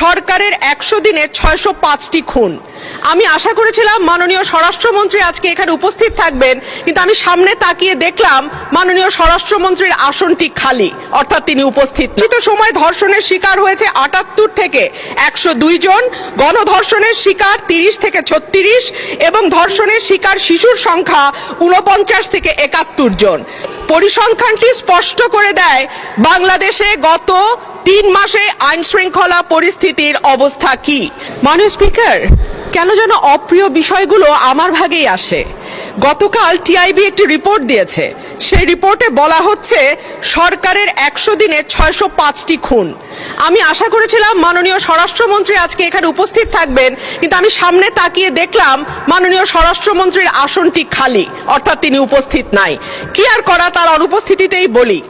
সরকারের ১০০ দিনে ৬০৫টি খুন। আমি আশা করেছিলাম মাননীয় স্বরাষ্ট্রমন্ত্রী আজকে এখানে উপস্থিত থাকবেন, কিন্তু আমি সামনে তাকিয়ে দেখলাম মাননীয় স্বরাষ্ট্রমন্ত্রীর আসনটি খালি, অর্থাৎ তিনি উপস্থিত না। সময় ধর্ষণের শিকার হয়েছে ৭৮ থেকে ১০২ জন, গণধর্ষণের শিকার ৩০ থেকে ৩৬ এবং ধর্ষণের শিকার শিশুর সংখ্যা ৪৯ থেকে ৭১ জন। পরিসংখ্যানটি স্পষ্ট করে দেয় বাংলাদেশে গত ৩ মাসে আইন শৃঙ্খলা পরিস্থিতির অবস্থা কি। মাননীয় স্পিকার, কেন যেন অপ্রিয় বিষয়গুলো আমার ভাগেই আসে। গতকাল টিআইবি একটি রিপোর্ট দিয়েছে, সেই রিপোর্টে বলা হচ্ছে সরকারের ১০০ দিনে ৬০৫টি খুন। আমি আশা করেছিলাম মাননীয় স্বরাষ্ট্রমন্ত্রী আজকে এখানে উপস্থিত থাকবেন, কিন্তু আমি সামনে তাকিয়ে দেখলাম মাননীয় স্বরাষ্ট্রমন্ত্রীর আসনটি খালি, অর্থাৎ তিনি উপস্থিত নাই। কি আর করা, তার অনুপস্থিতিতেই বলি।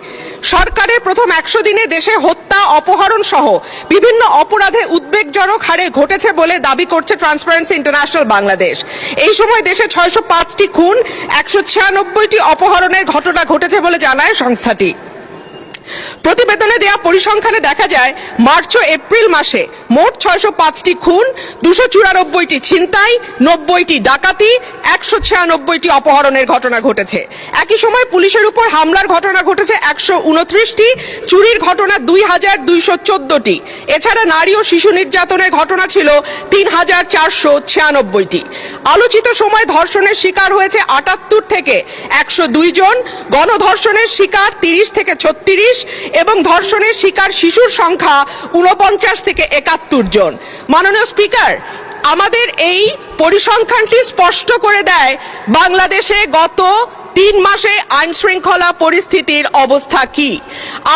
সরকারের প্রথম ১০০ দিনে দেশে হত্যা, অপহরণ সহ বিভিন্ন অপরাধে উদ্বেগজনক হারে ঘটেছে বলে দাবি করছে ট্রান্সপারেন্সি ইন্টারন্যাশনাল বাংলাদেশ। এই সময় দেশে ৬০৫টি খুন, ১৯৬টি অপহরণের ঘটনা ঘটেছে বলে জানায় সংস্থাটি। প্রতিবেদনে দেয়া পরিসংখ্যানে দেখা যায় মার্চ ও এপ্রিল মাসে মোট ৬০৫টি খুন, ২৯৪টি ছিনতাই, ৯০টি ডাকাতি, ১৯৬টি অপহরণের ঘটনা ঘটেছে। একই সময় পুলিশের উপর হামলার ঘটনা ঘটেছে ১২৯টি, চুরির ঘটনা ২২১৪টি। এছাড়া নারী ও শিশু নির্যাতনের ঘটনা ছিল ৩৪৯৬টি। আলোচিত সময় ধর্ষণের শিকার হয়েছে ৭৮ থেকে ১০২ জন, গণধর্ষণের শিকার ৩০ থেকে ৩৬ এবং ধর্ষণের শিকার শিশুর সংখ্যা ৪৯ থেকে ৭১ জন। মাননীয় স্পিকার, আমাদের এই পরিসংখ্যানটি স্পষ্ট করে দেয় বাংলাদেশে গত ৩ মাসে আইন শৃঙ্খলা পরিস্থিতির অবস্থা কি।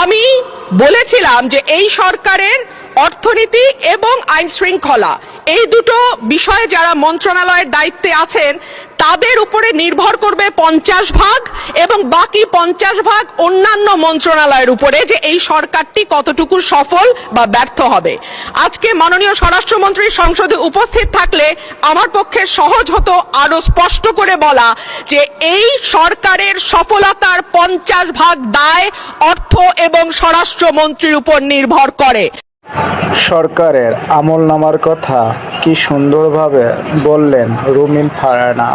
আমি বলেছিলাম যে এই সরকারের অর্থনীতি এবং আইন শৃঙ্খলা এই দুটো বিষয়ে যারা মন্ত্রণালয়ের দায়িত্বে আছেন তাদের উপরে নির্ভর করবে ৫০ এবং বাকি ৫০ অন্যান্য মন্ত্রণালয়ের উপরে, যে এই সরকারটি কতটুকু সফল বা ব্যর্থ হবে। আজকে মাননীয় স্বরাষ্ট্রমন্ত্রী সংসদে উপস্থিত থাকলে আমার পক্ষে সহজ হতো আরো স্পষ্ট করে বলা যে এই সরকারের সফলতার ৫০ দায় অর্থ এবং স্বরাষ্ট্রমন্ত্রীর উপর নির্ভর করে। সরকারের আমলনামার কথা কি সুন্দরভাবে বললেন রুমিন ফারহানা।